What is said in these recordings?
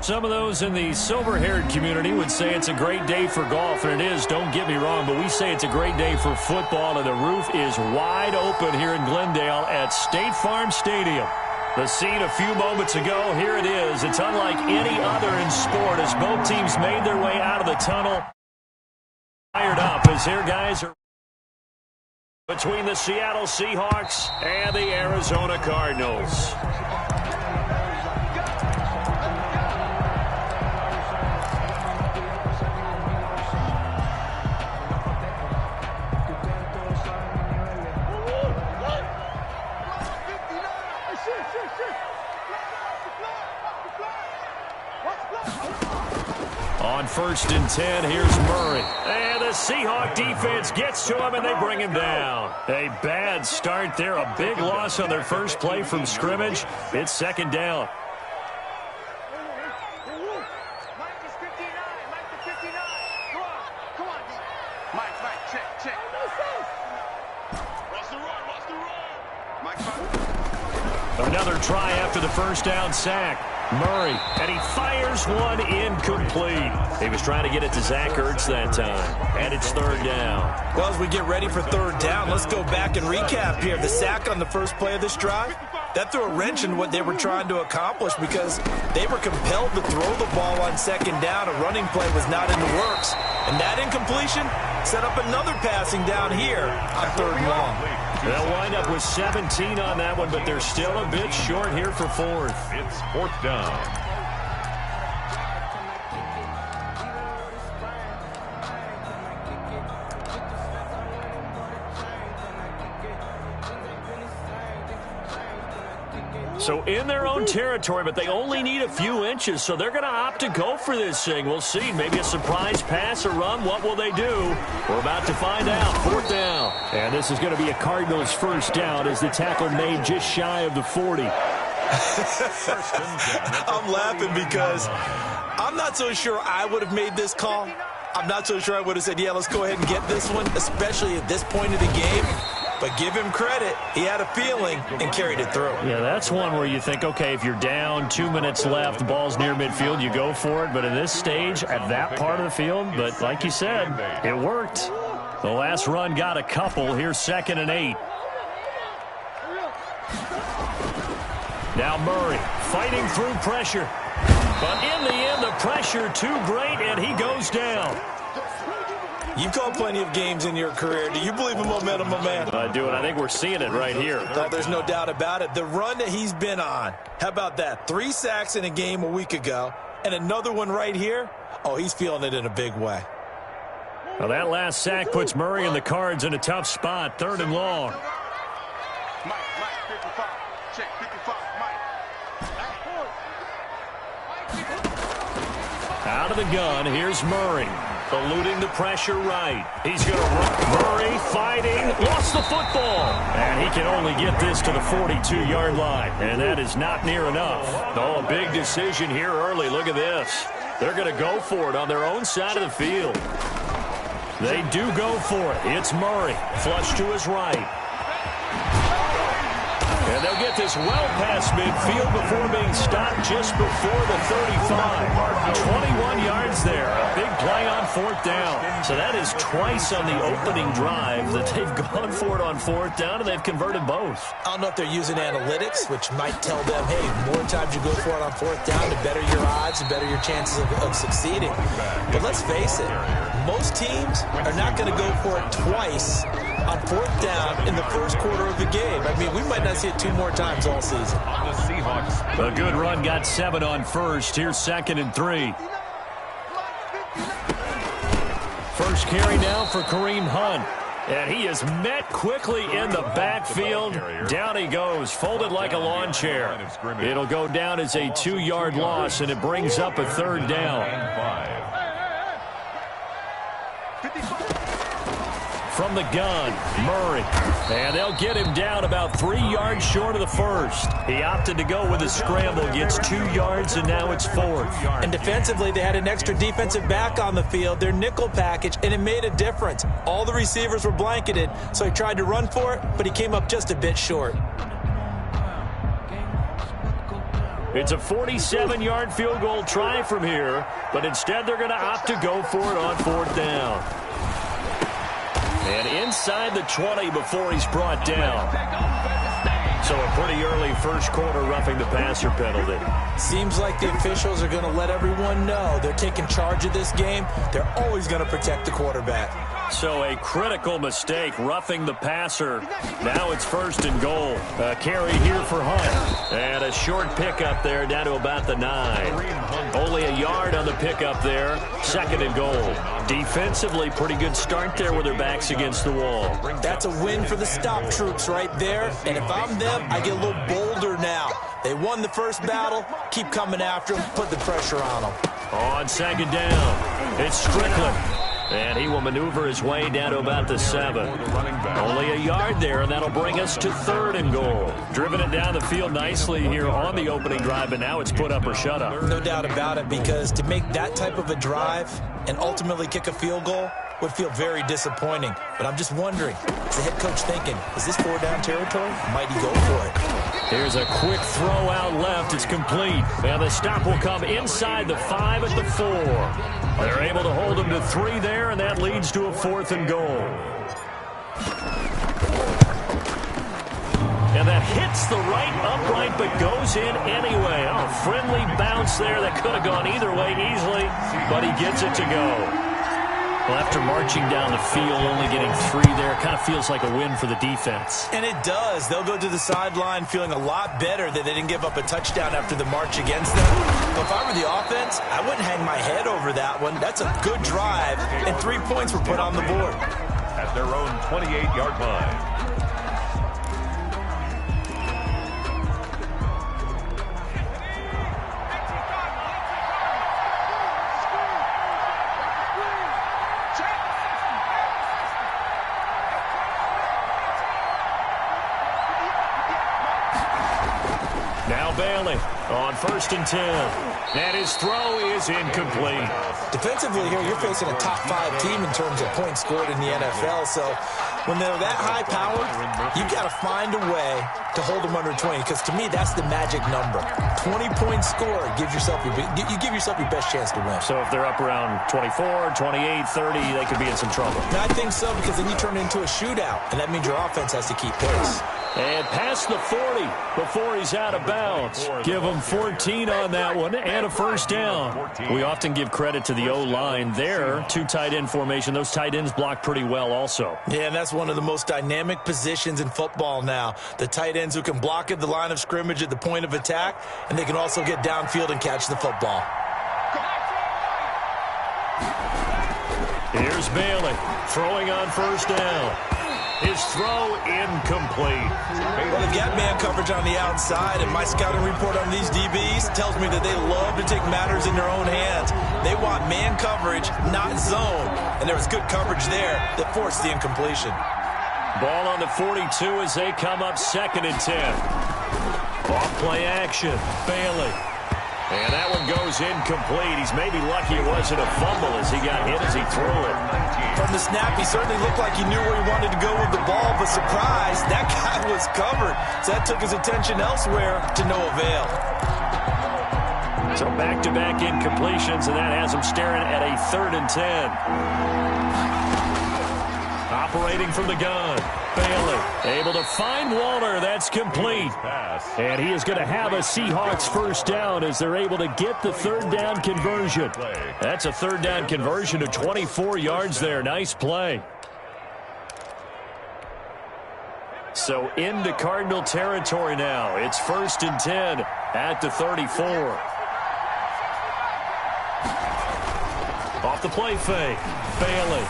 Some of those in the silver-haired community would say it's a great day for golf, and it is, don't get me wrong, but we say it's a great day for football, and the roof is wide open here in Glendale at State Farm Stadium. The scene a few moments ago, here it is. It's unlike any other in sport as both teams made their way out of the tunnel. Fired up as here guys are between the Seattle Seahawks and the Arizona Cardinals. On 1st and 10, here's Murray. And the Seahawk defense gets to him, and they bring him down. A bad start there. A big loss on their first play from scrimmage. It's 2nd down. Another try after the first down sack. Murray, and he fires one incomplete. He was trying to get it to Zach Ertz that time, and it's 3rd down. Well, as we get ready for 3rd down, let's go back and recap here. The sack on the first play of this drive, that threw a wrench in what they were trying to accomplish because they were compelled to throw the ball on 2nd down. A running play was not in the works, and that incompletion set up another passing down here on 3rd and long. They'll wind up with 17 on that one, but they're still a bit short here for 4th. It's 4th down. So in their own territory, but they only need a few inches, so they're going to opt to go for this thing. We'll see. Maybe a surprise pass or run. What will they do? We're about to find out. 4th down. And this is going to be a Cardinals 1st down as the tackle made just shy of the 40. I'm laughing because I'm not so sure I would have made this call. I'm not so sure I would have said, yeah, let's go ahead and get this one, especially at this point of the game. But give him credit. He had a feeling and carried it through. Yeah, that's one where you think, okay, if you're down, 2 minutes left, the ball's near midfield, you go for it. But in this stage, at that part of the field, but like you said, it worked. The last run got a couple. Here's 2nd and 8. Now Murray fighting through pressure. But in the end, the pressure too great, and he goes down. You've called plenty of games in your career. Do you believe in momentum, my man? I do, and I think we're seeing it right here. Oh, there's no doubt about it. The run that he's been on, how about that? 3 sacks in a game a week ago, and another one right here. Oh, he's feeling it in a big way. Well, that last sack puts Murray and the Cards in a tough spot, 3rd and long. Mike, 55. Check, 55, Mike. Out of the gun, here's Murray. Eluding the pressure right. He's going to run. Murray fighting. Lost the football. And he can only get this to the 42-yard line. And that is not near enough. Oh, a big decision here early. Look at this. They're going to go for it on their own side of the field. They do go for it. It's Murray. Flush to his right. And they'll get this well past midfield before being stopped just before the 35. 21 yards there. A big play on 4th down. So that is twice on the opening drive that they've gone for it on 4th down, and they've converted both. I don't know if they're using analytics, which might tell them, hey, more times you go for it on 4th down, the better your odds, the better your chances of succeeding. But let's face it, most teams are not going to go for it twice on 4th down in the first quarter of the game. I mean, we might not see it 2 more times all season. The Seahawks. A good run got 7 on 1st. Here's 2nd and 3. First carry now for Kareem Hunt. And he is met quickly in the backfield. Down he goes, folded like a lawn chair. It'll go down as a 2-yard loss, and it brings up a 3rd down. From the gun, Murray. And they'll get him down about 3 yards short of the first. He opted to go with a scramble, gets 2 yards, and now it's 4th. And defensively, they had an extra defensive back on the field, their nickel package, and it made a difference. All the receivers were blanketed, so he tried to run for it, but he came up just a bit short. It's a 47-yard field goal try from here, but instead they're going to opt to go for it on 4th down. And inside the 20 before he's brought down. So a pretty early first quarter roughing the passer penalty. Seems like the officials are going to let everyone know they're taking charge of this game. They're always going to protect the quarterback. So a critical mistake, roughing the passer. Now it's 1st and goal. A carry here for Hunt. And a short pickup there down to about the 9. Only a yard on the pickup there. 2nd and goal. Defensively, pretty good start there with their backs against the wall. That's a win for the stop troops right there. And if I'm them, I get a little bolder now. They won the first battle. Keep coming after them. Put the pressure on them. On 2nd down, it's Strickland. And he will maneuver his way down to about the 7. Only a yard there, and that'll bring us to 3rd and goal. Driven it down the field nicely here on the opening drive, but now it's put up or shut up. No doubt about it, because to make that type of a drive and ultimately kick a field goal would feel very disappointing. But I'm just wondering, is the head coach thinking, is this 4-down territory? Might he go for it? Here's a quick throw out left. It's complete. And the stop will come inside the 5 at the 4. They're able to hold him to 3 there, and that leads to a 4th and goal. And that hits the right upright but goes in anyway. Oh, friendly bounce there that could have gone either way easily, but he gets it to go. Well, after marching down the field, only getting 3 there, kind of feels like a win for the defense. And it does. They'll go to the sideline feeling a lot better that they didn't give up a touchdown after the march against them. But if I were the offense, I wouldn't hang my head over that one. That's a good drive, and 3 points were put on the board. At their own 28-yard line. On 1st and 10. And his throw is incomplete. Defensively here, you're facing a top 5 team in terms of points scored in the NFL. So when they're that high powered, you've got to find a way to hold them under 20. Because to me, that's the magic number. 20 points scored, you give yourself your best chance to win. So if they're up around 24, 28, 30, they could be in some trouble. I think so, because then you turn it into a shootout. And that means your offense has to keep pace. And past the 40 before he's out of bounds. Give him 14 on that one and a 1st down. We often give credit to the O-line there. 2 tight end formation. Those tight ends block pretty well also. Yeah, and that's one of the most dynamic positions in football now. The tight ends who can block at the line of scrimmage at the point of attack, and they can also get downfield and catch the football. Here's Bailey throwing on 1st down. His throw incomplete. Well, they've got man coverage on the outside, and my scouting report on these DBs tells me that they love to take matters in their own hands. They want man coverage, not zone. And there was good coverage there that forced the incompletion. Ball on the 42 as they come up 2nd and 10. Off play action. Bailey. And that one goes incomplete. He's maybe lucky it wasn't a fumble as he got hit as he threw it. From the snap, he certainly looked like he knew where he wanted to go with the ball, but surprise, that guy was covered. So that took his attention elsewhere to no avail. So back-to-back incompletions, and that has him staring at a 3rd and 10. Operating from the gun. Bailey able to find Waller. That's complete. And he is going to have a Seahawks 1st down as they're able to get the 3rd down conversion. That's a 3rd down conversion of 24 yards there. Nice play. So into Cardinal territory now. It's 1st and 10 at the 34. Off the play fake. Bailey.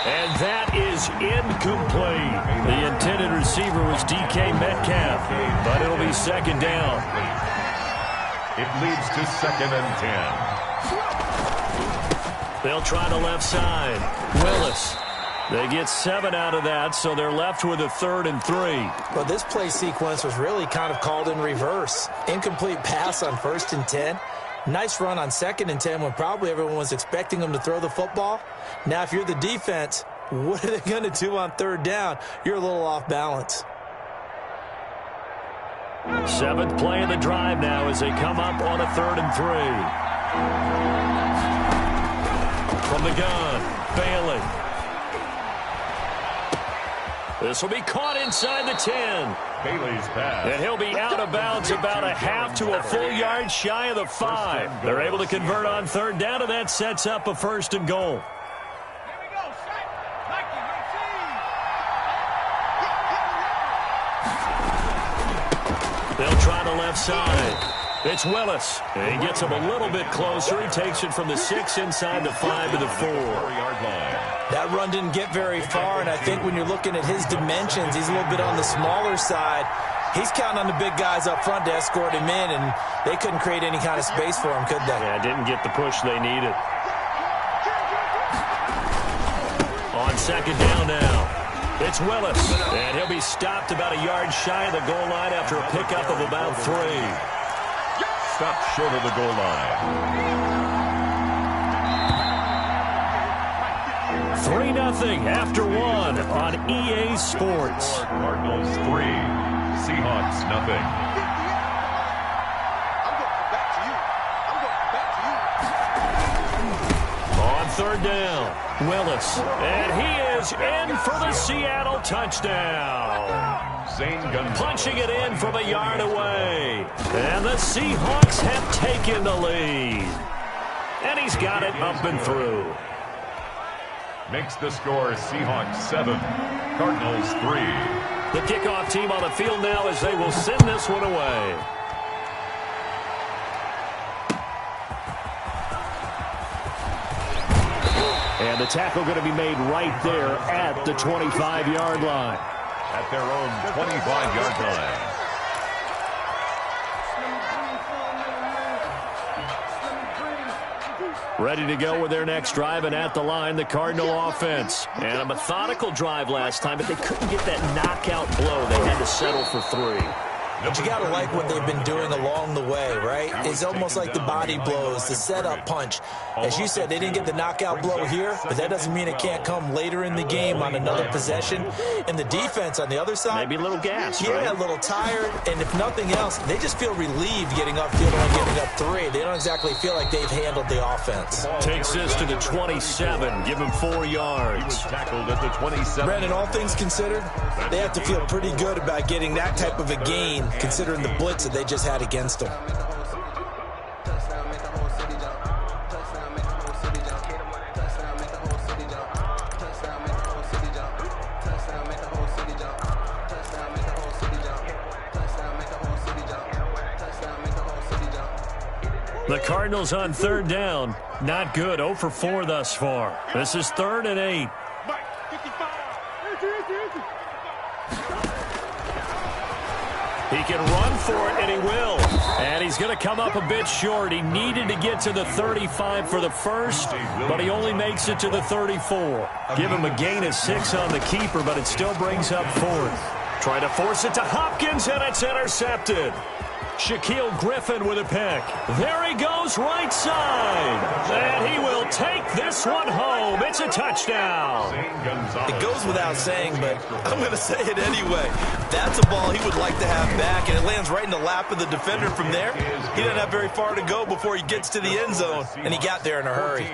And that is incomplete. The intended receiver was DK Metcalf, but it'll be 2nd down. It leads to 2nd and 10. They'll try the left side. Willis. They get 7 out of that, so they're left with a 3rd and 3. Well, this play sequence was really kind of called in reverse. Incomplete pass on 1st and 10. Nice run on 2nd and 10 when probably everyone was expecting them to throw the football. Now, if you're the defense, what are they going to do on 3rd down? You're a little off balance. Seventh play of the drive now as they come up on a 3rd and 3. From the gun, Bailey. This will be caught inside the 10. Bailey's pass. And he'll be out of bounds about a half to a full yard shy of the 5. They're able to convert on 3rd down, and that sets up a 1st and goal. They'll try the left side. It's Willis. And he gets him a little bit closer. He takes it from the 6 inside the 5 to the 4-yard line. That run didn't get very far, and I think when you're looking at his dimensions, he's a little bit on the smaller side. He's counting on the big guys up front to escort him in, and they couldn't create any kind of space for him, could they? Yeah, didn't get the push they needed. On 2nd down now. It's Willis, and he'll be stopped about a yard shy of the goal line after a pickup of about 3. Stopped short of the goal line. 3-0 after 1 on EA Sports. Cardinals 3, Seahawks nothing. On 3rd down, Willis, and he is in for the Seattle touchdown. Punching it in from a yard away. And the Seahawks have taken the lead. And he's got it up and through. Makes the score Seahawks 7, Cardinals 3. The kickoff team on the field now as they will send this one away. And the tackle going to be made right there at the 25-yard line. At their own 25-yard line. Ready to go with their next drive, and at the line, the Cardinal offense. And a methodical drive last time, but they couldn't get that knockout blow. They had to settle for 3. But you got to like what they've been doing along the way, right? It's almost like the body blows, the setup punch. As you said, they didn't get the knockout blow here, but that doesn't mean it can't come later in the game on another possession. And the defense on the other side, maybe a little gas, yeah, right? a little tired. And if nothing else, they just feel relieved getting upfield and getting up 3. They don't exactly feel like they've handled the offense. Takes this to the 27, give him 4 yards. Tackled at the 27. Brandon, all things considered, they have to feel pretty good about getting that type of a gain, considering the blitz that they just had against them. The Cardinals on 3rd down. Not good. 0 for 4 thus far. This is 3rd and 8. He can run for it, and he will. And he's going to come up a bit short. He needed to get to the 35 for the first, but he only makes it to the 34. Give him a gain of 6 on the keeper, but it still brings up 4th. Trying to force it to Hopkins, and it's intercepted. Shaquille Griffin with a pick. There he goes, right side. And he will take this one home. It's a touchdown. It goes without saying, but I'm going to say it anyway. That's a ball he would like to have back, and it lands right in the lap of the defender from there. He doesn't have very far to go before he gets to the end zone, and he got there in a hurry.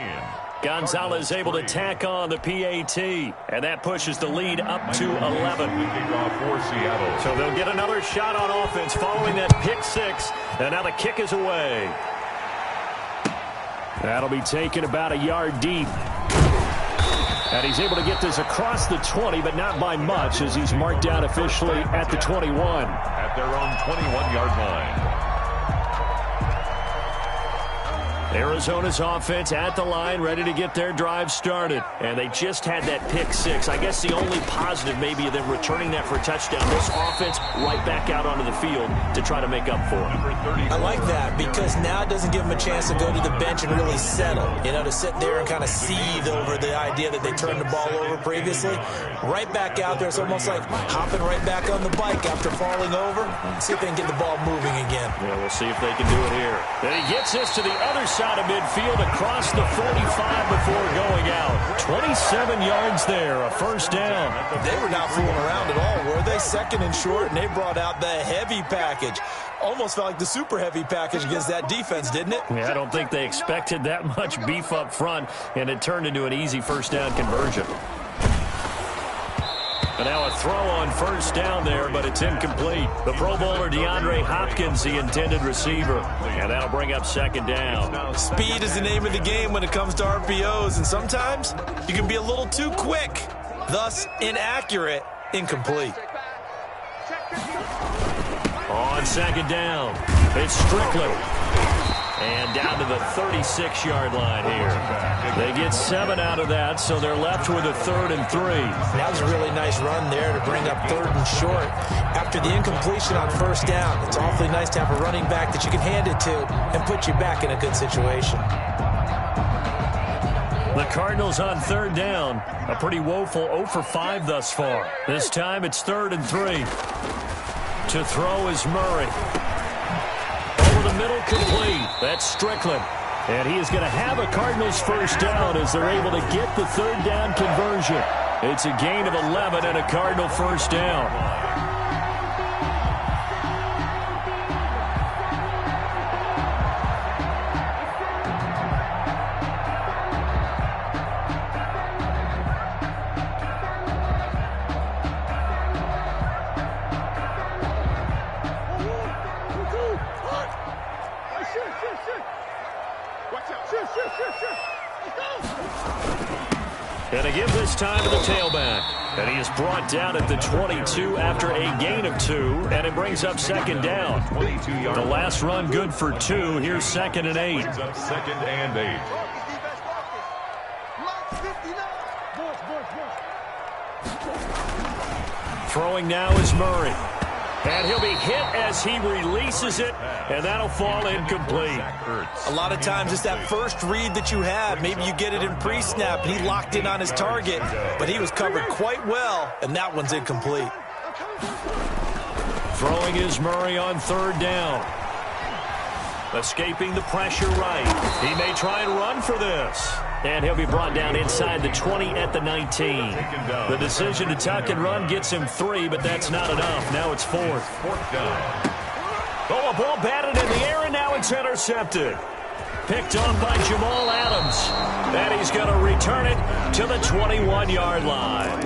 Gonzalez able to tack on the PAT, and that pushes the lead up to 11. So they'll get another shot on offense following that pick 6, and now the kick is away. That'll be taken about a yard deep. And he's able to get this across the 20, but not by much, as he's marked down officially at the 21. At their own 21-yard line. Arizona's offense at the line, ready to get their drive started. And they just had that pick 6. I guess the only positive maybe of them returning that for a touchdown. This offense right back out onto the field to try to make up for it. I like that because now it doesn't give them a chance to go to the bench and really settle. You know, to sit there and kind of seethe over the idea that they turned the ball over previously. Right back out there. It's almost like hopping right back on the bike after falling over. See if they can get the ball moving again. Yeah, we'll see if they can do it here. And he gets this to the other side side of midfield across the 45 before going out. 27 yards there, a first down. They were not fooling around at all, were they? Second and short, and they brought out the heavy package. Almost felt like the super heavy package against that defense, didn't it? Yeah, I don't think they expected that much beef up front, and it turned into an easy first down conversion. And now a throw on first down there, but it's incomplete. The Pro Bowler DeAndre Hopkins, the intended receiver. And that'll bring up second down. Speed is the name of the game when it comes to RPOs, and sometimes you can be a little too quick, thus inaccurate, incomplete. On second down, it's Strickland. And down to the 36-yard line here. They get 7 out of that, so they're left with a 3rd and 3. That was a really nice run there to bring up 3rd and short. After the incompletion on first down, it's awfully nice to have a running back that you can hand it to and put you back in a good situation. The Cardinals on 3rd down. A pretty woeful 0 for 5 thus far. This time it's 3rd and 3. To throw is Murray. Over the middle, complete. That's Strickland. And he is going to have a Cardinals first down as they're able to get the 3rd down conversion. It's a gain of 11 and a Cardinal first down. And they give this time to the tailback. And he is brought down at the 22 after a gain of 2. And it brings up second down. The last run good for 2. Here's 2nd and 8. Brings up 2nd and 8. Throwing now is Murray. And he'll be hit as he releases it, and that'll fall incomplete. A lot of times it's that first read that you have. Maybe you get it in pre-snap, and he locked in on his target, but he was covered quite well, and that one's incomplete. Throwing is Murray on 3rd down. Escaping the pressure right. He may try and run for this. And he'll be brought down inside the 20 at the 19. The decision to tuck and run gets him 3, but that's not enough. Now it's 4th. 4th down. Oh, a ball batted in the air, and now it's intercepted. Picked off by Jamal Adams. And he's going to return it to the 21-yard line.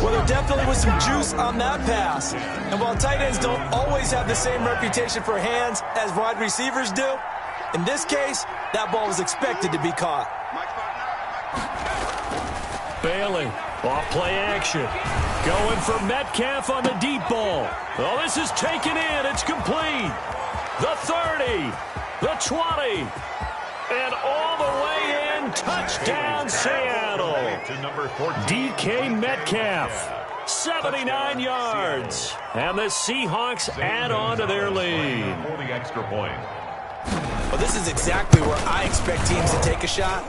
Well, there definitely was some juice on that pass. And while tight ends don't always have the same reputation for hands as wide receivers do, in this case, that ball was expected to be caught. Bailey, off play action. Going for Metcalf on the deep ball. Oh, this is taken in. It's complete. The 30, the 20, and all the way in. Touchdown, Seattle. DK Metcalf, 79 yards. And the Seahawks add on to their lead. For the extra point. Well, this is exactly where I expect teams to take a shot.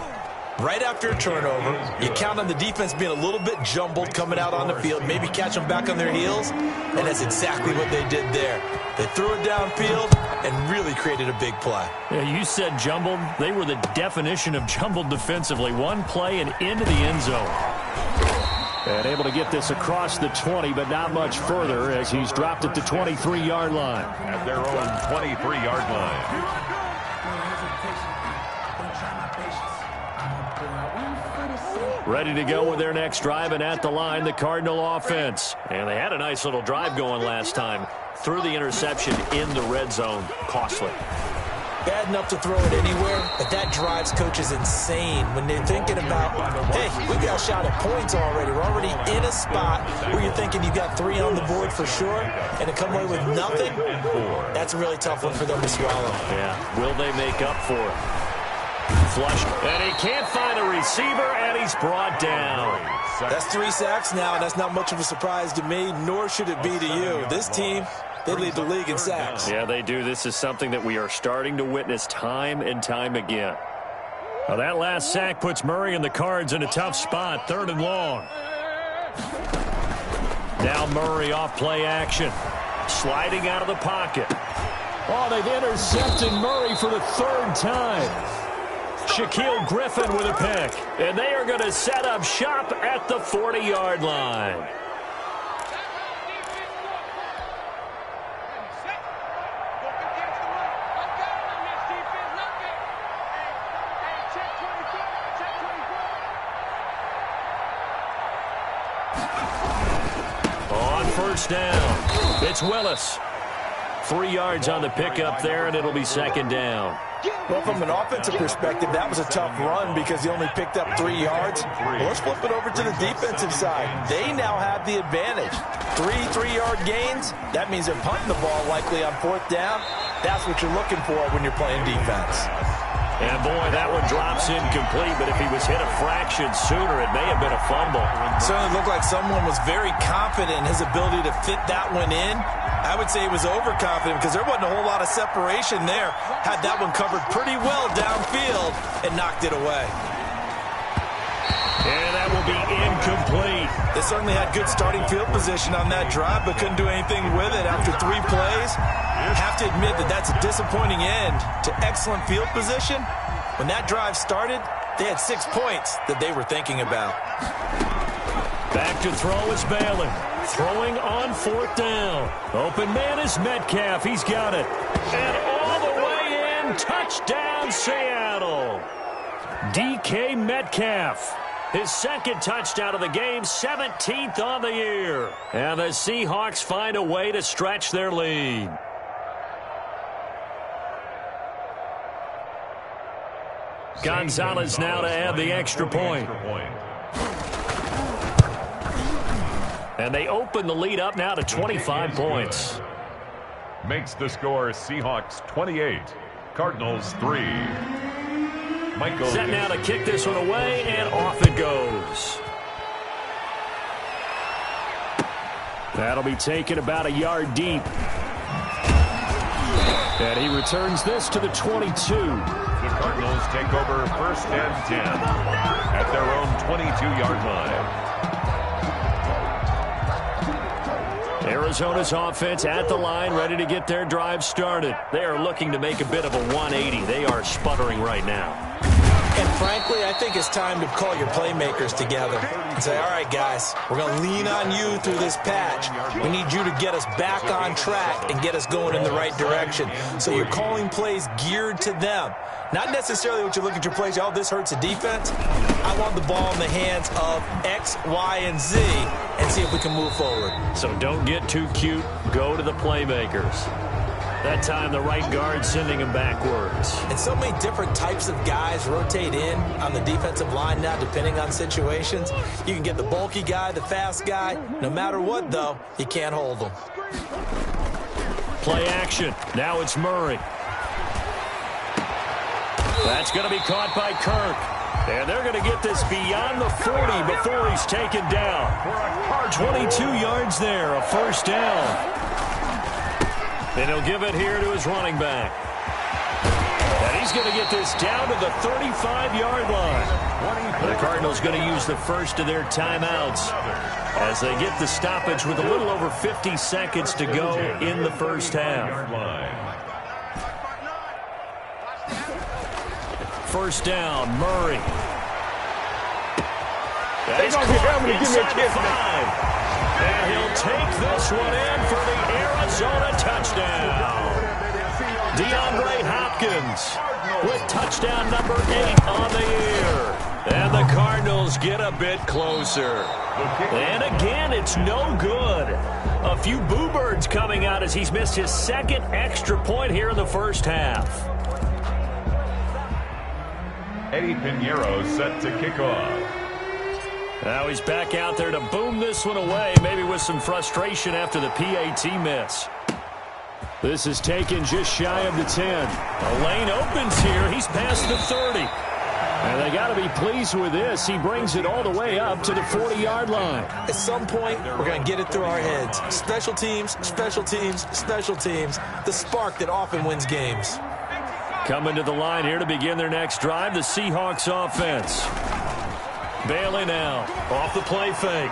Right after a turnover, you count on the defense being a little bit jumbled coming out on the field, maybe catch them back on their heels, and that's exactly what they did there. They threw it downfield and really created a big play. Yeah, you said jumbled. They were the definition of jumbled defensively. One play and into the end zone. And able to get this across the 20, but not much further as he's dropped at the 23-yard line. At their own 23-yard line. Ready to go with their next drive, and at the line, the Cardinal offense. And they had a nice little drive going last time. Threw the interception in the red zone. Costly. Bad enough to throw it anywhere, but that drives coaches insane when they're thinking about, hey, we got a shot at points already. We're already in a spot where you're thinking you got 3 on the board for sure, and to come away with nothing, that's a really tough one for them to swallow. Yeah, will they make up for it? Flush, and he can't find a receiver, and he's brought down. That's 3 sacks now, and that's not much of a surprise to me, nor should it be to you. This team, they lead the league in sacks. Yeah, they do. This is something that we are starting to witness time and time again. Now, that last sack puts Murray and the Cards in a tough spot, 3rd and long. Now Murray off play action. Sliding out of the pocket. Oh, they've intercepted Murray for the third time. Shaquille Griffin with a pick. And they are going to set up shop at the 40-yard line. On first down, it's Willis. 3 yards on the pickup there, and it'll be second down. Well, from an offensive perspective, that was a tough run because he only picked up 3 yards. Well, let's flip it over to the defensive side. They now have the advantage. 3-3-yard gains, that means they're punting the ball likely on fourth down. That's what you're looking for when you're playing defense. And, boy, that one drops incomplete, but if he was hit a fraction sooner, it may have been a fumble. It certainly looked like someone was very confident in his ability to fit that one in. I would say he was overconfident because there wasn't a whole lot of separation there. Had that one covered pretty well downfield and knocked it away. And that will be incomplete. They certainly had good starting field position on that drive, but couldn't do anything with it after 3 plays. I have to admit that that's a disappointing end to excellent field position. When that drive started, they had 6 points that they were thinking about. Back to throw is Bailey. Throwing on fourth down. Open man is Metcalf. He's got it. And all the way in. Touchdown, Seattle. DK Metcalf. His second touchdown of the game, 17th on the year. And the Seahawks find a way to stretch their lead. Gonzalez now to add the extra point. And they open the lead up now to 25 points. Makes the score Seahawks 28, Cardinals 3. Michael Set now to kick this one away, and off it goes. That'll be taken about a yard deep. And he returns this to the 22. The Cardinals take over first and 10 at their own 22-yard line. Arizona's offense at the line, ready to get their drive started. They are looking to make a bit of a 180. They are sputtering right now. And frankly, I think it's time to call your playmakers together and say, all right, guys, we're going to lean on you through this patch. We need you to get us back on track and get us going in the right direction. So you're calling plays geared to them. Not necessarily what you look at your plays, oh, this hurts the defense. I want the ball in the hands of X, Y, and Z and see if we can move forward. So don't get too cute. Go to the playmakers. That time, the right guard sending him backwards. And so many different types of guys rotate in on the defensive line now, depending on situations. You can get the bulky guy, the fast guy. No matter what, though, you can't hold them. Play action. Now it's Murray. That's going to be caught by Kirk. And they're going to get this beyond the 40 before he's taken down. 22 yards there, a first down. And he'll give it here to his running back. And he's going to get this down to the 35-yard line. The Cardinals going to use the first of their timeouts as they get the stoppage with a little over 50 seconds to go in the first half. First down, Murray. He's caught inside the 5. And he'll take this one in for the Arizona touchdown. DeAndre Hopkins with touchdown number 8 on the year. And the Cardinals get a bit closer. And again, it's no good. A few boo birds coming out as he's missed his second extra point here in the first half. Eddie Pinheiro set to kick off. Now he's back out there to boom this one away, maybe with some frustration after the PAT miss. This is taken just shy of the 10. A lane opens here. He's past the 30. And they got to be pleased with this. He brings it all the way up to the 40-yard line. At some point, we're going to get it through our heads. Special teams, special teams, special teams. The spark that often wins games. Coming to the line here to begin their next drive, the Seahawks offense. Bailey now, off the play fake.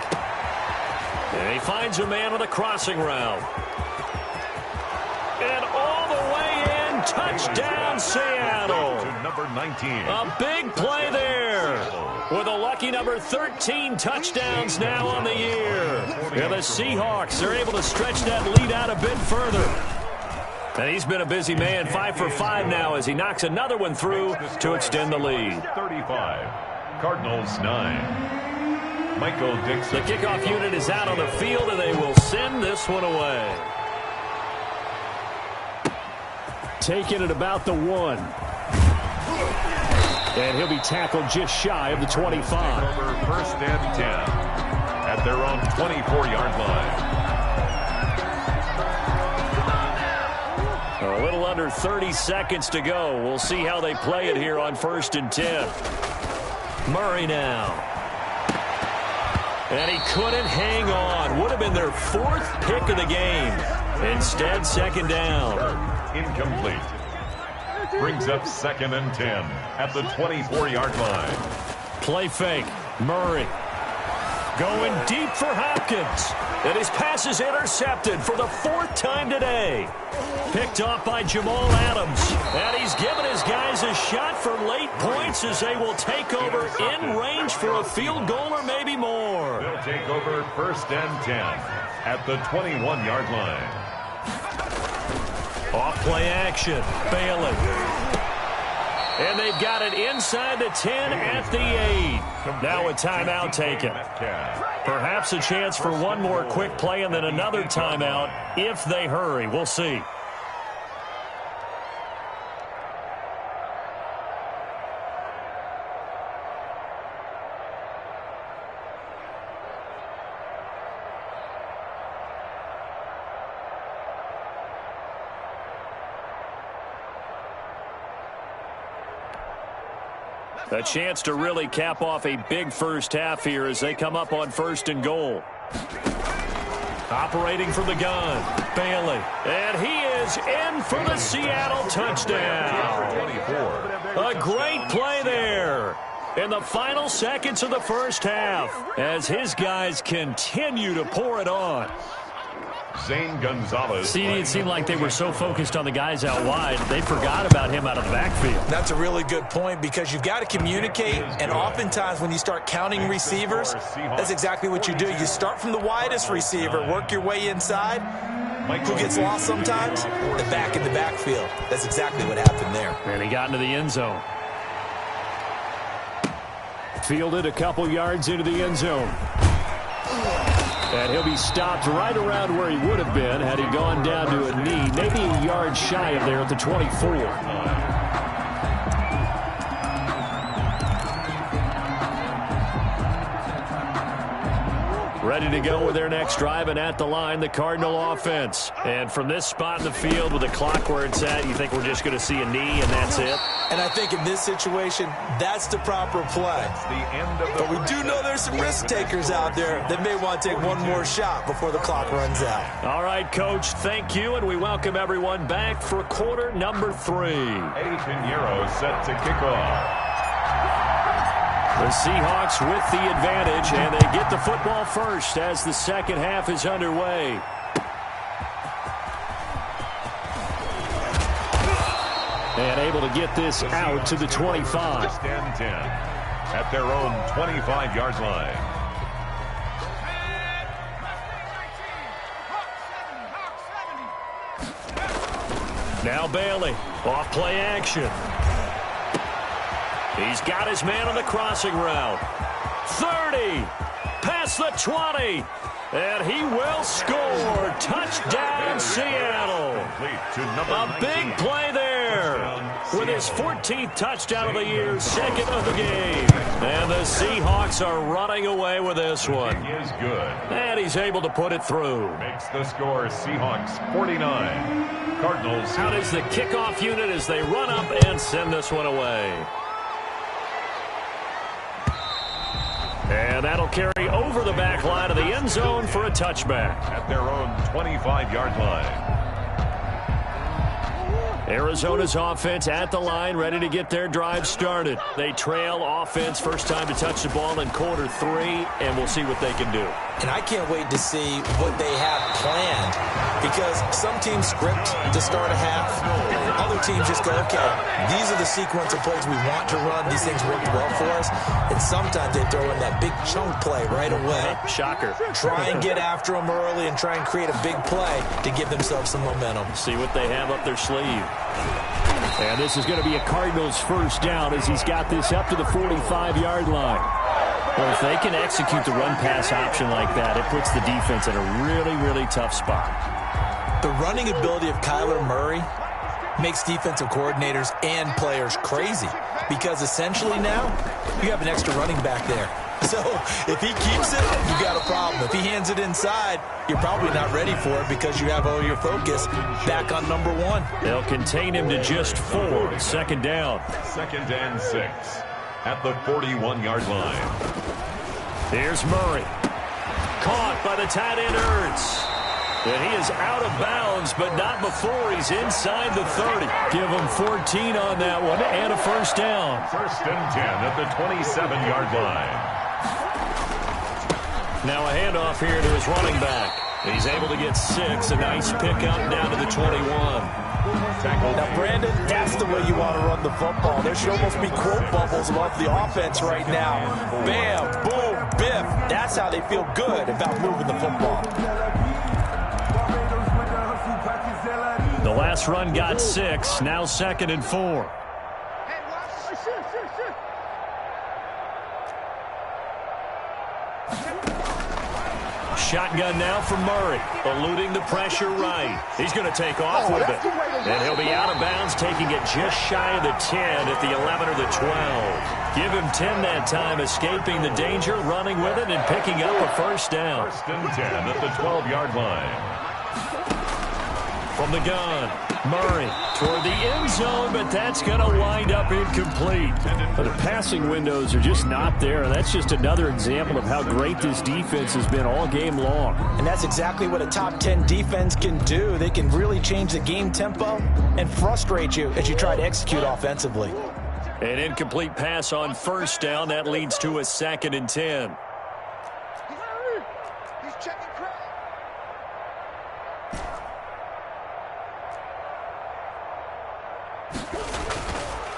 And he finds a man on a crossing route. And all the way touchdown, Seattle. To number 19. A big play there. With a lucky number 13 touchdowns now on the year. And the Seahawks are able to stretch that lead out a bit further. And he's been a busy man, 5 for 5 now as he knocks another one through to extend the lead. 35. Cardinals 9. Michael Dixon. The kickoff unit is out on the field, and they will send this one away. Taking it about the 1. And he'll be tackled just shy of the 25. Over 1st and 10 at their own 24-yard line. A little under 30 seconds to go. We'll see how they play it here on 1st and 10. Murray now. And he couldn't hang on. Would have been their 4th pick of the game. Instead, 2nd down. Incomplete. Brings up 2nd and 10 at the 24-yard line. Play fake. Murray going deep for Hopkins. And his pass is intercepted for the 4th time today. Picked off by Jamal Adams. And he's given his guys a shot for late points as they will take over in range for a field goal or maybe more. They'll take over 1st and 10 at the 21-yard line. Off play action. Bailey. And they've got it inside the 10 at the 8. Now a timeout taken. Perhaps a chance for one more quick play and then another timeout if they hurry. We'll see. A chance to really cap off a big first half here as they come up on 1st and goal. Operating from the gun, Bailey. And he is in for the Seattle touchdown. A great play there in the final seconds of the first half as his guys continue to pour it on. Zane Gonzalez. See, it seemed like they were so focused on the guys out wide, they forgot about him out of the backfield. That's a really good point because you've got to communicate, and oftentimes when you start counting receivers, that's exactly what you do. You start from the widest receiver, work your way inside. Who gets lost sometimes? The back in the backfield. That's exactly what happened there. And he got into the end zone. Fielded a couple yards into the end zone. And he'll be stopped right around where he would have been had he gone down to a knee, maybe a yard shy of there at the 24. Ready to go with their next drive, and at the line, the Cardinal offense. And from this spot in the field with the clock where it's at, you think we're just going to see a knee and that's it? And I think in this situation, that's the proper play. But we do know there's some risk takers out there that may want to take one more shot before the clock runs out. All right, Coach, thank you, and we welcome everyone back for quarter number 3. Eddie Pinheiro set to kick off. The Seahawks with the advantage, and they get the football first as the second half is underway. And able to get this out to the 25. First and 10 at their own 25-yard line. Now Bailey, off play action. He's got his man on the crossing route. 30, past the 20, and he will score. Touchdown, Seattle. A big play there with his 14th touchdown of the year, 2nd of the game. And the Seahawks are running away with this one. He is good. And he's able to put it through. Makes the score Seahawks 49. Cardinals. Out is the kickoff unit as they run up and send this one away. And that'll carry over the back line of the end zone for a touchback. At their own 25-yard line. Arizona's offense at the line, ready to get their drive started. They trail offense, first time to touch the ball in quarter 3, and we'll see what they can do. And I can't wait to see what they have planned, because some teams script to start a half. Other teams just go, okay, these are the sequence of plays we want to run. These things worked well for us. And sometimes they throw in that big chunk play right away. Shocker. Try and get after them early and try and create a big play to give themselves some momentum. See what they have up their sleeve. And this is going to be a Cardinals first down as he's got this up to the 45-yard line. Well, if they can execute the run-pass option like that, it puts the defense in a really, really tough spot. The running ability of Kyler Murray makes defensive coordinators and players crazy, because essentially now you have an extra running back there. So if he keeps it, you got a problem. If he hands it inside, you're probably not ready for it because you have all your focus back on number 1. They'll contain him to just 4. Second down. 2nd and 6 at the 41-yard line. Here's Murray. Caught by the tight end Ertz. And he is out of bounds, but not before he's inside the 30. Give him 14 on that one and a first down. 1st and 10 at the 27-yard line. Now a handoff here to his running back. He's able to get 6. A nice pickup down to the 21. Now, Brandon, that's the way you want to run the football. There should almost be quote bubbles above the offense right now. Bam, boom, biff. That's how they feel good about moving the football. The last run got 6. Now 2nd and 4. Shotgun now from Murray, eluding the pressure right. He's going to take off with it. And he'll be out of bounds, taking it just shy of the 10 at the 11 or the 12. Give him 10 that time, escaping the danger, running with it, and picking up a first down. 1st and 10 at the 12-yard line. From the gun, Murray toward the end zone, but that's going to wind up incomplete. But the passing windows are just not there, and that's just another example of how great this defense has been all game long. And that's exactly what a top 10 defense can do. They can really change the game tempo and frustrate you as you try to execute offensively. An incomplete pass on first down. That leads to a 2nd and 10.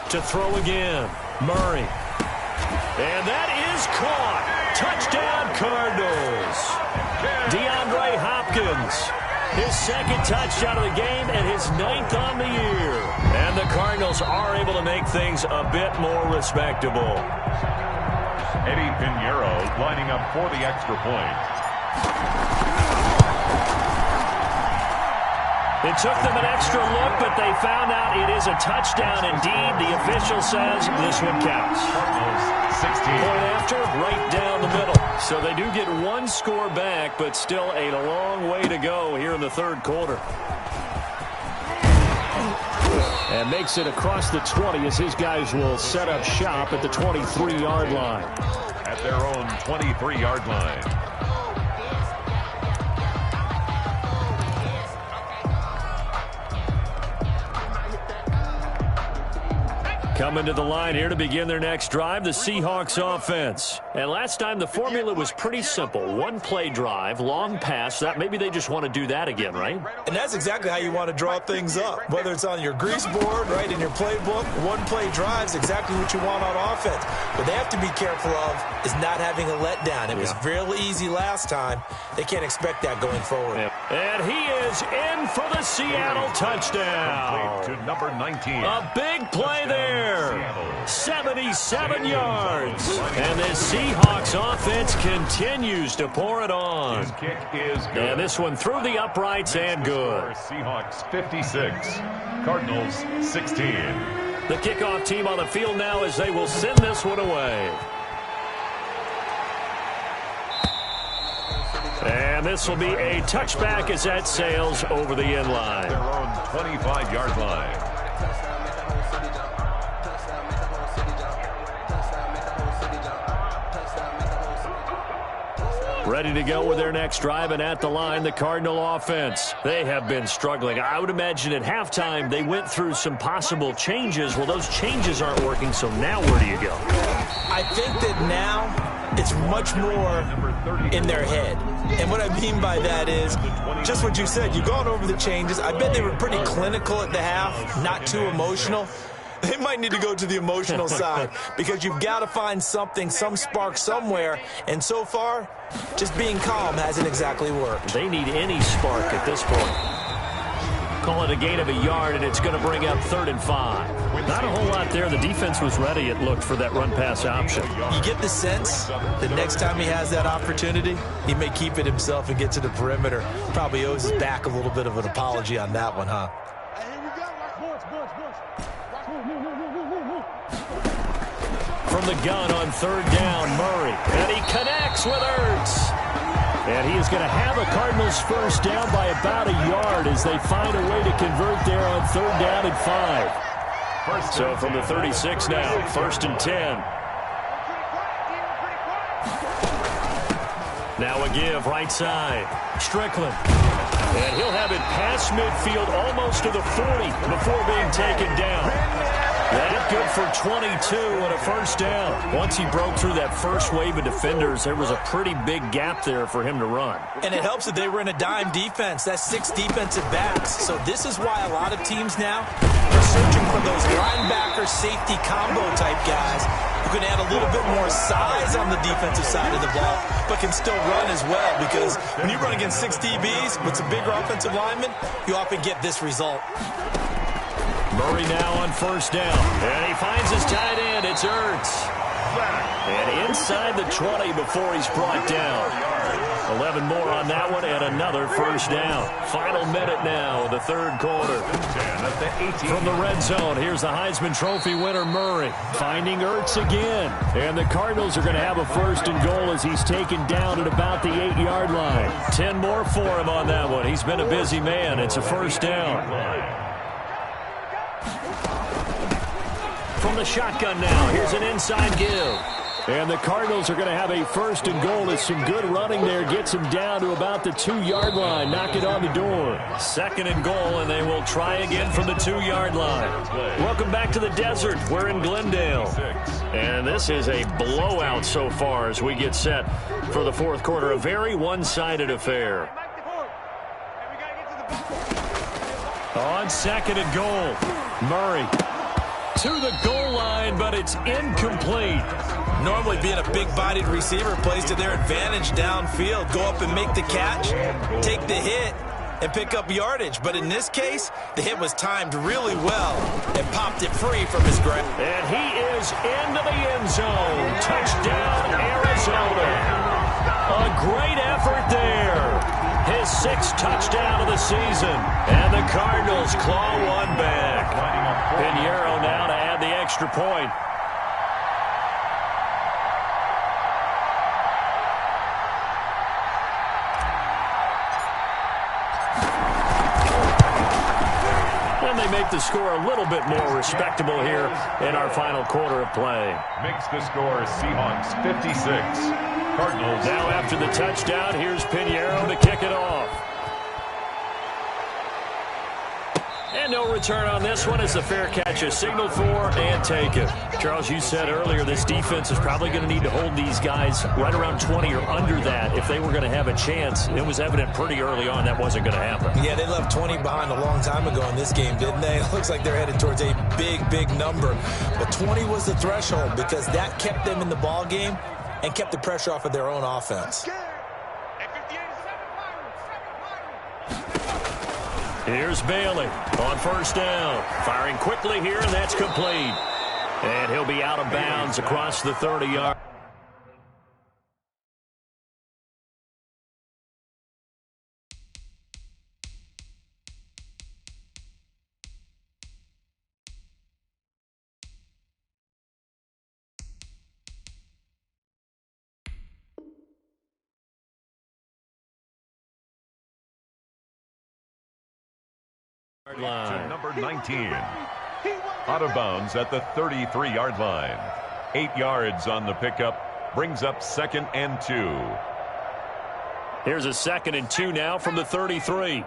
To throw again, Murray. And that is caught. Touchdown, Cardinals. DeAndre Hopkins, his 2nd touchdown of the game and his 9th on the year. And the Cardinals are able to make things a bit more respectable. Eddie Pinheiro lining up for the extra point. It took them an extra look, but they found out it is a touchdown indeed. The official says this one counts. Cardinals 16. Point after, right down the middle. So they do get 1 score back, but still a long way to go here in the 3rd quarter. And makes it across the 20 as his guys will set up shop at the 23-yard line. At their own 23-yard line. Coming to the line here to begin their next drive, the Seahawks offense. And last time the formula was pretty simple. 1-play drive, long pass. That maybe they just want to do that again, right? And that's exactly how you want to draw things up. Whether it's on your grease board, right, in your playbook, 1-play drives exactly what you want on offense. What they have to be careful of is not having a letdown. It was real easy last time. They can't expect that going forward. And he is in for the Seattle touchdown. To number 19. A big play there. 77 yards. And this Seahawks offense continues to pour it on. His kick is good. And this one through the uprights and good. Seahawks 56, Cardinals 16. The kickoff team on the field now as they will send this one away. And this will be a touchback as that sails over the end line. Their own 25-yard line. Ready to go with their next drive, and at the line, the Cardinal offense. They have been struggling. I would imagine at halftime they went through some possible changes. Well, those changes aren't working, so now where do you go? I think that now it's much more in their head. And what I mean by that is just what you said. You've gone over the changes. I bet they were pretty clinical at the half, not too emotional. They might need to go to the emotional side because you've got to find something, some spark somewhere. And so far, just being calm hasn't exactly worked. They need any spark at this point. Call it a gain of a yard, and it's going to bring up 3rd and 5. Not a whole lot there. The defense was ready, it looked, for that run-pass option. You get the sense that next time he has that opportunity, he may keep it himself and get to the perimeter. Probably owes his back a little bit of an apology on that one, huh? From the gun on 3rd down, Murray. And he connects with Ertz. And he is going to have a Cardinals first down by about a yard as they find a way to convert there on 3rd down and 5. So from the 36 now, 1st and 10. Now a give right side. Strickland. And he'll have it past midfield almost to the 40 before being taken down. That good for 22 and a first down. Once he broke through that first wave of defenders, there was a pretty big gap there for him to run. And it helps that they were in a dime defense. That's 6 defensive backs. So this is why a lot of teams now are searching for those linebacker safety combo type guys who can add a little bit more size on the defensive side of the ball, but can still run as well. Because when you run against 6 DBs with some bigger offensive linemen, you often get this result. Murray now on 1st down. And he finds his tight end. It's Ertz. And inside the 20 before he's brought down. 11 more on that one and another first down. Final minute now of the 3rd quarter. From the red zone, here's the Heisman Trophy winner, Murray. Finding Ertz again. And the Cardinals are going to have a 1st and goal as he's taken down at about the 8-yard line. 10 more for him on that one. He's been a busy man. It's a first down. From the shotgun now, here's an inside give. And the Cardinals are going to have a 1st and goal as some good running there gets him down to about the 2-yard line. Knock it on the door. 2nd and goal, and they will try again from the 2-yard line. Welcome back to the desert. We're in Glendale. And this is a blowout so far as we get set for the 4th quarter. A very one-sided affair. On 2nd and goal, Murray to the goal line, but it's incomplete. Normally being a big-bodied receiver plays to their advantage downfield. Go up and make the catch, take the hit, and pick up yardage. But in this case, the hit was timed really well and popped it free from his grasp. And he is into the end zone. Touchdown, Arizona. A great effort there. His 6th touchdown of the season. And the Cardinals claw one back. Pinheiro now to add the extra point. And they make the score a little bit more respectable here in our final quarter of play. Makes the score Seahawks 56. Cardinals. Now after the touchdown, here's Pinheiro to kick it off. And no return on this one as the fair catch is signaled for and taken. Charles, you said earlier this defense is probably going to need to hold these guys right around 20 or under that if they were going to have a chance. It was evident pretty early on that wasn't going to happen. Yeah, they left 20 behind a long time ago in this game, didn't they? It looks like they're headed towards a big, big number. But 20 was the threshold because that kept them in the ball game and kept the pressure off of their own offense. Here's Bailey on 1st down. Firing quickly here, and that's complete. And he'll be out of bounds across the 30-yard. To number 19. Out of bounds at the 33-yard line. 8 yards on the pickup. Brings up 2nd and 2. Here's a 2nd and 2 now from the 33.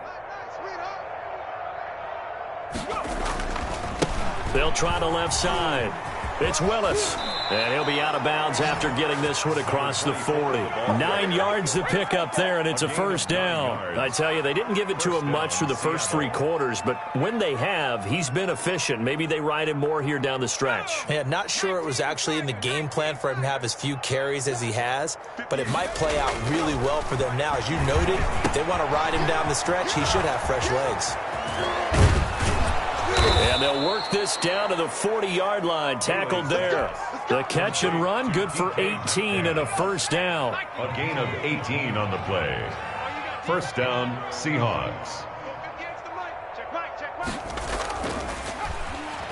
They'll try the left side. It's Willis. And he'll be out of bounds after getting this one across the 40. 9 yards to pick up there, and it's a first down. I tell you, they didn't give it to him much through the first 3 quarters, but when they have, he's been efficient. Maybe they ride him more here down the stretch. Yeah, not sure it was actually in the game plan for him to have as few carries as he has, but it might play out really well for them now. As you noted, if they want to ride him down the stretch, he should have fresh legs. And they'll work this down to the 40-yard line. Tackled there. The catch and run, good for 18 and a first down. A gain of 18 on the play. First down, Seahawks.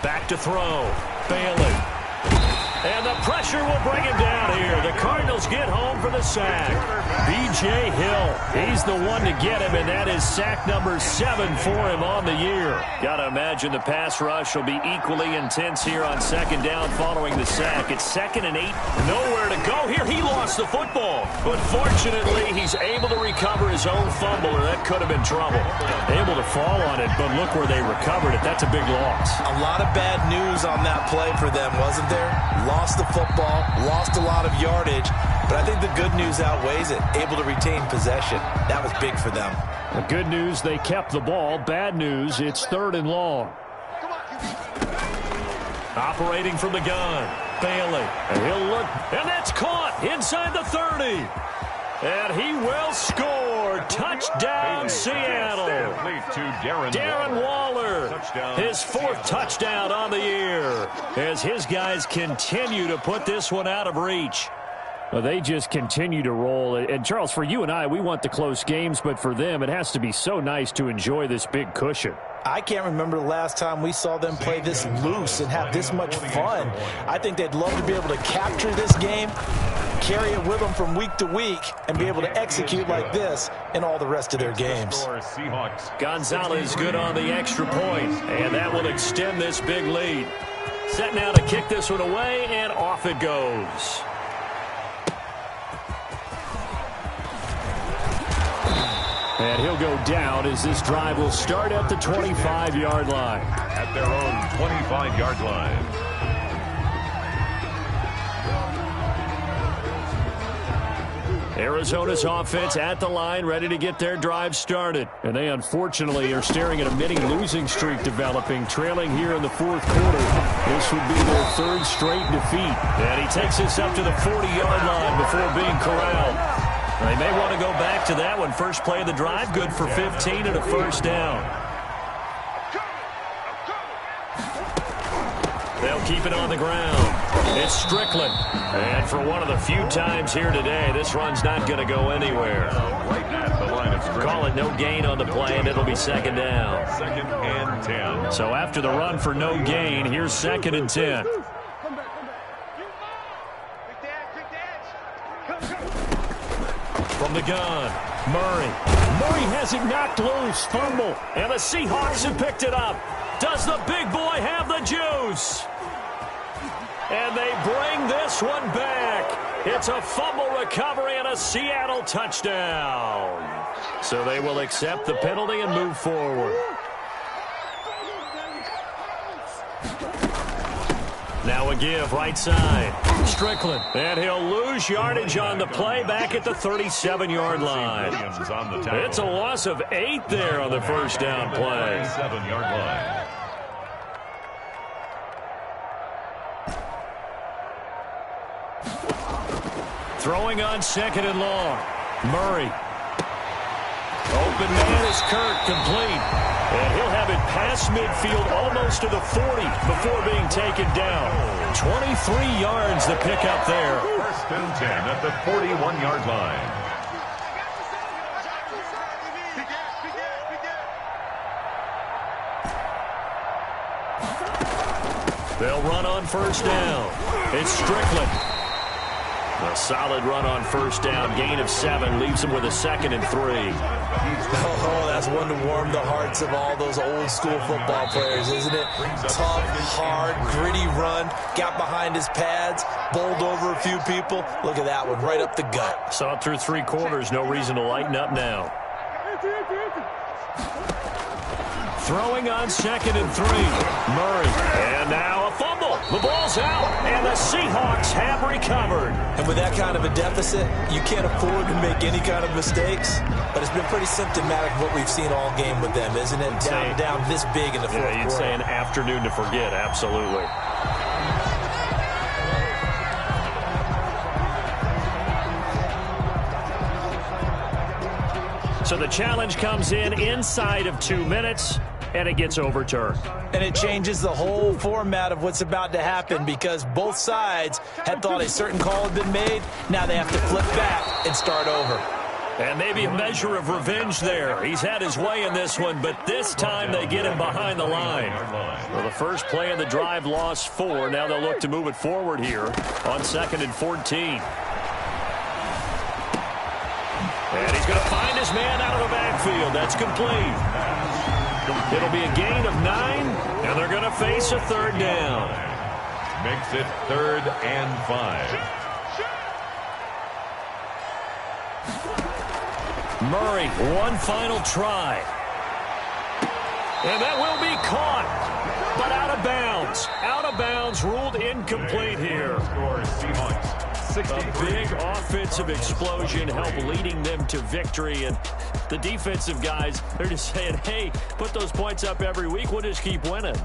Back to throw. Bailey. And the pressure will bring him down here. The Cardinals get home for the sack. B.J. Hill, he's the one to get him, and that is sack number 7 for him on the year. Got to imagine the pass rush will be equally intense here on 2nd down following the sack. It's 2nd and 8. Nowhere to go here. He lost the football. But fortunately, he's able to recover his own fumble, or that could have been trouble. Able to fall on it, but look where they recovered it. That's a big loss. A lot of bad news on that play for them, wasn't there? Lost the football, lost a lot of yardage, but I think the good news outweighs it. Able to retain possession. That was big for them. The good news, they kept the ball. Bad news, it's 3rd and long. Operating from the gun. Bailey. And he'll look. And that's caught inside the 30. And he will score. Touchdown, Seattle. Darren Waller. His 4th touchdown on the year as his guys continue to put this one out of reach. Well, they just continue to roll. And, Charles, for you and I, we want the close games, but for them, it has to be so nice to enjoy this big cushion. I can't remember the last time we saw them play this loose and have this much fun. I think they'd love to be able to capture this game, carry it with them from week to week, and be able to execute like this in all the rest of their games. Gonzalez good on the extra point, and that will extend this big lead. Set now to kick this one away, and off it goes. And he'll go down as this drive will start at the 25-yard line. At their own 25-yard line. Arizona's offense at the line, ready to get their drive started. And they unfortunately are staring at a mini losing streak developing, trailing here in the 4th quarter. This would be their 3rd straight defeat. And he takes this up to the 40-yard line before being corralled. They may want to go back to that one. First play of the drive, good for 15 and a first down. They'll keep it on the ground. It's Strickland. And for one of the few times here today, this run's not going to go anywhere. Right at the line of scrimmage. Call it no gain on the play, and it'll be 2nd down. 2nd and 10. So after the run for no gain, here's 2nd and 10. From the gun, Murray. Murray has it knocked loose. Fumble. And the Seahawks have picked it up. Does the big boy have the juice? And they bring this one back. It's a fumble recovery and a Seattle touchdown. So they will accept the penalty and move forward. Now a give, right side. Strickland. And he'll lose yardage on the play back at the 37-yard line. It's a loss of 8 there on the first down play. 7-yard line. Throwing on 2nd and long. Murray. Open man is Kirk, complete. And he'll have it past midfield almost to the 40 before being taken down. 23 yards to pick up there. 1st and 10 at the 41-yard line. They'll run on first down. It's Strickland. A solid run on first down. Gain of 7 leaves him with a 2nd and 3. Oh, that's one to warm the hearts of all those old school football players, isn't it? Tough, hard, gritty run. Got behind his pads, bowled over a few people. Look at that one, right up the gut. Saw it through 3 quarters. No reason to lighten up now. Throwing on 2nd and 3. Murray. And now a fumble. The ball's out, and the Seahawks have recovered. And with that kind of a deficit, you can't afford to make any kind of mistakes. But it's been pretty symptomatic of what we've seen all game with them, isn't it? Down this big in the fourth quarter. You'd say an afternoon to forget, absolutely. So the challenge comes in inside of 2 minutes, and it gets overturned. And it changes the whole format of what's about to happen because both sides had thought a certain call had been made. Now they have to flip back and start over. And maybe a measure of revenge there. He's had his way in this one, but this time they get him behind the line. Well, the first play of the drive lost 4. Now they'll look to move it forward here on 2nd and 14. And he's going to find his man out of the backfield. That's complete. It'll be a gain of 9, and they're going to face a 3rd down. Makes it 3rd and 5. Murray, one final try. And that will be caught, but out of bounds. Out of bounds, ruled incomplete here. A big offensive explosion helped leading them to victory. And the defensive guys, they're just saying, hey, put those points up every week. We'll just keep winning.